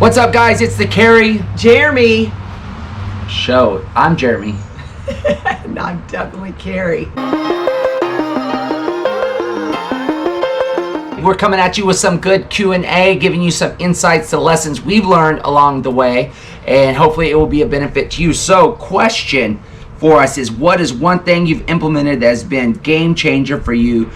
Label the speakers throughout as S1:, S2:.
S1: What's up, guys? It's the Carey
S2: Jeremy
S1: show. I'm Jeremy.
S2: and I'm definitely Carey.
S1: We're coming at you with some good Q&A, giving you some insights to lessons we've learned along the way, and hopefully it will be a benefit to you. So, question for us is, what is one thing you've implemented that has been game changer for you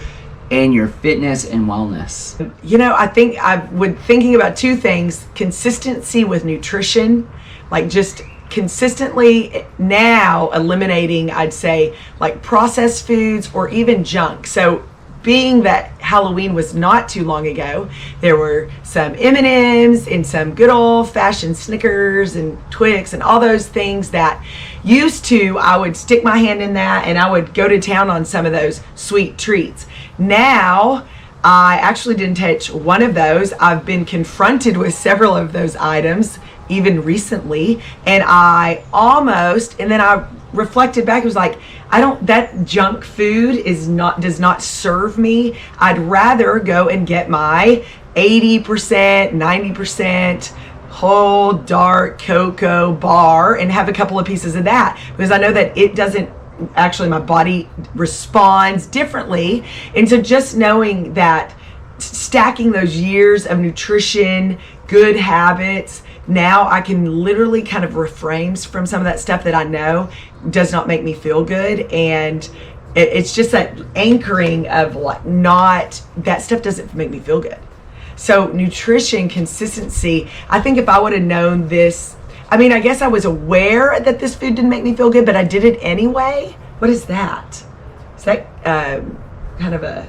S1: in your fitness and wellness?
S2: You know, I think I've been thinking about two things: consistency with nutrition, like just consistently now eliminating, I'd say, like processed foods or even junk. So being that Halloween was not too long ago, there were some M&Ms and some good old-fashioned Snickers and Twix and all those things that used to, I would stick my hand in that and I would go to town on some of those sweet treats. Now, I actually didn't touch one of those. I've been confronted with several of those items, even recently, and then I reflected back. It was like, that junk food does not serve me. I'd rather go and get my 80%, 90% whole dark cocoa bar and have a couple of pieces of that, because I know that it doesn't actually, my body responds differently. And so just knowing that, stacking those years of nutrition, good habits, now I can literally kind of refrain from some of that stuff that I know does not make me feel good. And it's just that anchoring of that stuff doesn't make me feel good. So nutrition, consistency, I think if I would have known this, I guess I was aware that this food didn't make me feel good, but I did it anyway. What is that? Is that kind of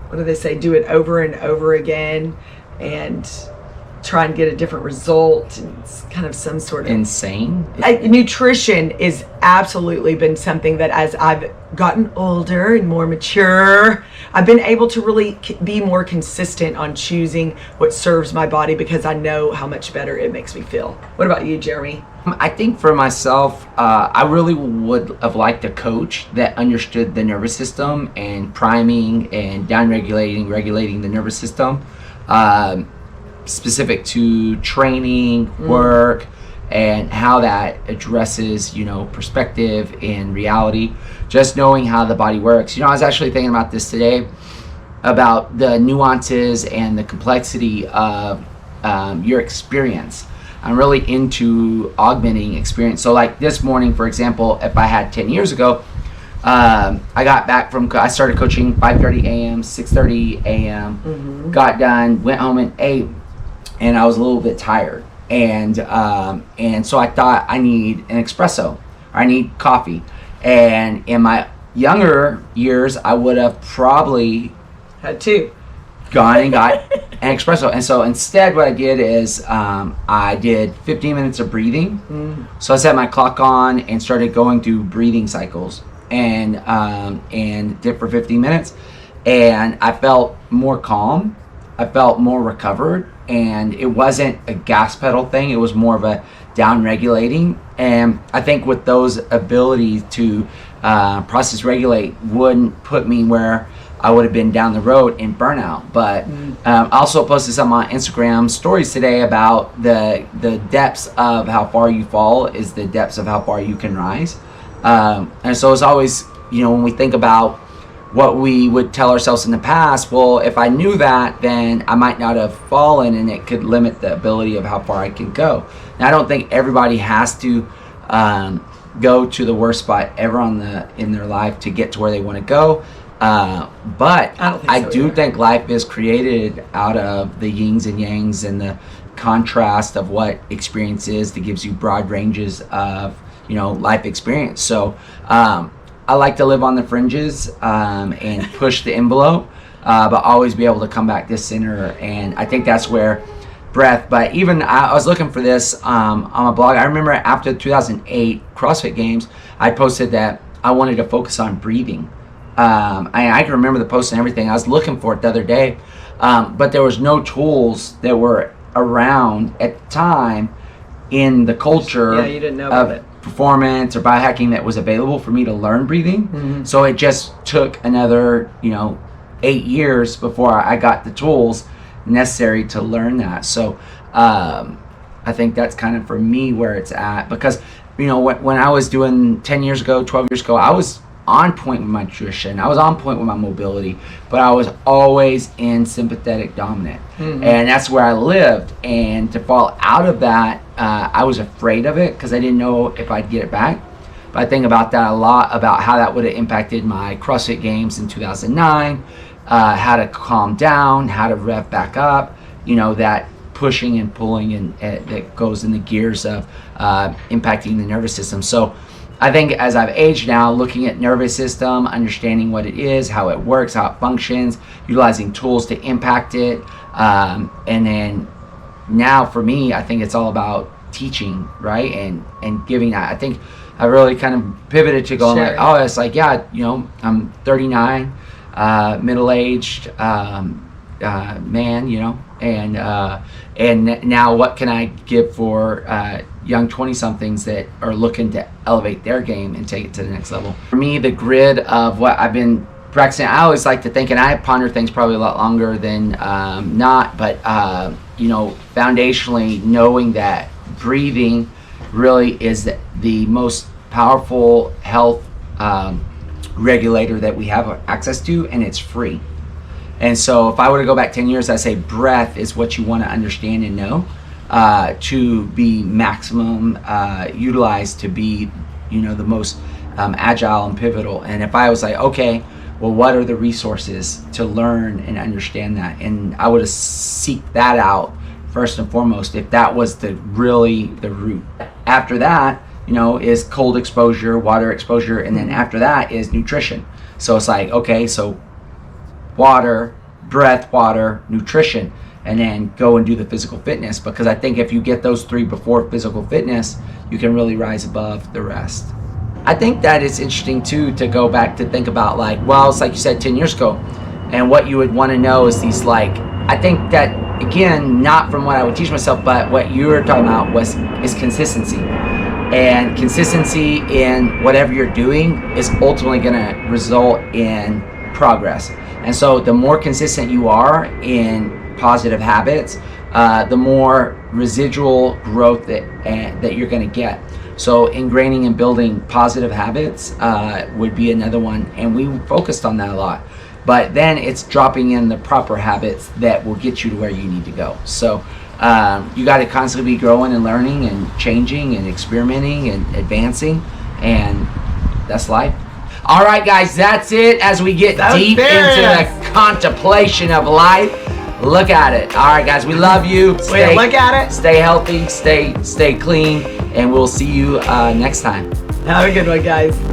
S2: what do they say? Do it over and over again and try and get a different result. And it's kind of some sort of
S1: insane.
S2: Nutrition is absolutely been something that, as I've gotten older and more mature, I've been able to really be more consistent on choosing what serves my body, because I know how much better it makes me feel. What about you, Jeremy?
S1: I think for myself, I really would have liked a coach that understood the nervous system and priming and regulating the nervous system, specific to training, work, and how that addresses, perspective and reality. Just knowing how the body works. I was actually thinking about this today, about the nuances and the complexity of your experience. I'm really into augmenting experience. So like this morning, for example, if I had 10 years ago, I got back I started coaching 5:30 a.m., 6:30 a.m., got done, went home and ate, and I was a little bit tired. And so I thought, I need an espresso, or I need coffee. And in my younger years, I would have probably
S2: had two.
S1: Gone and got an espresso. And so instead what I did is I did 15 minutes of breathing. So I set my clock on and started going through breathing cycles and did for 15 minutes. And I felt more calm. I felt more recovered. And it wasn't a gas pedal thing. It was more of a down regulating. And I think with those abilities to process regulate wouldn't put me where I would have been down the road in burnout. But I also posted some on Instagram stories today about the depths of how far you fall is the depths of how far you can rise. And so it's always, when we think about what we would tell ourselves in the past, well, if I knew that, then I might not have fallen, and it could limit the ability of how far I can go. Now, I don't think everybody has to go to the worst spot ever in their life to get to where they want to go. But I do think life is created out of the yins and yangs and the contrast of what experience is that gives you broad ranges of, life experience. So I like to live on the fringes and push the envelope, but always be able to come back to center. And I think that's where breath, but even I was looking for this on my blog. I remember after the 2008 CrossFit Games, I posted that I wanted to focus on breathing. I can remember the post and everything. I was looking for it the other day, but there was no tools that were around at the time in the culture
S2: you didn't know about it.
S1: Performance or biohacking that was available for me to learn breathing. So it just took another 8 years before I got the tools necessary to learn that. So I think that's kind of for me where it's at, because you know when I was doing 10 years ago, 12 years ago, I was on point with my nutrition, I was on point with my mobility, but I was always in sympathetic dominant, and that's where I lived. And to fall out of that, I was afraid of it because I didn't know if I'd get it back. But I think about that a lot, about how that would have impacted my CrossFit games in 2009, how to calm down, how to rev back up, you know, that pushing and pulling and that goes in the gears of impacting the nervous system. So I think as I've aged now, looking at nervous system, understanding what it is, how it works, how it functions, utilizing tools to impact it, and then now for me, I think it's all about teaching, right? And giving that. I think I really kind of pivoted to going like, oh, it's like, yeah, you know, I'm 39, middle-aged man, you know, and now what can I give for young 20-somethings that are looking to elevate their game and take it to the next level? For me, the grid of what I've been practicing, I always like to think, and I ponder things probably a lot longer than not, but you know, foundationally knowing that breathing really is the most powerful health regulator that we have access to, and it's free. And so if I were to go back 10 years, I'd say breath is what you want to understand and know to be maximum utilized, to be, you know, the most agile and pivotal. And if I was like, okay, well, what are the resources to learn and understand that? And I would have seek that out first and foremost, if that was the root. After that, you know, is cold exposure, water exposure, and then after that is nutrition. So it's like, okay, so water, breath, water, nutrition, and then go and do the physical fitness, because I think if you get those three before physical fitness, you can really rise above the rest. I think that it's interesting too to go back to think about, like, well, it's like you said 10 years ago, and what you would want to know is these, like, I think that, again, not from what I would teach myself, but what you were talking about is consistency. And consistency in whatever you're doing is ultimately going to result in progress. And so the more consistent you are in positive habits, the more residual growth that you're going to get. So ingraining and building positive habits would be another one, and we focused on that a lot. But then it's dropping in the proper habits that will get you to where you need to go. So you got to constantly be growing and learning and changing and experimenting and advancing, and that's life. All right, guys, that's it. As we get deep into the contemplation of life, look at it. All right, guys, we love you.
S2: Look at it.
S1: Stay healthy, stay clean, and we'll see you next time.
S2: Have a good one, guys.